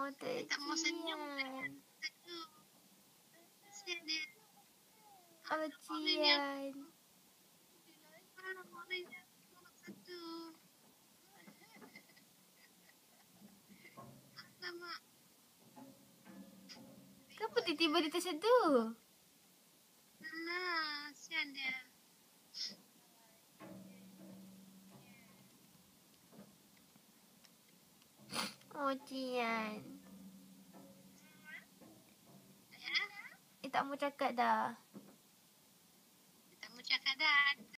Oh, Dia tak mau senyum. Cian. Kesian dia. Oh, Cian. Maknanya nombor satu. Alamak. Kenapa tiba-tiba dia terseduh? Alah, kesian dia. Oh, Cian. Ya? Dia tak mau cakap dah. Dia tak mau cakap dah.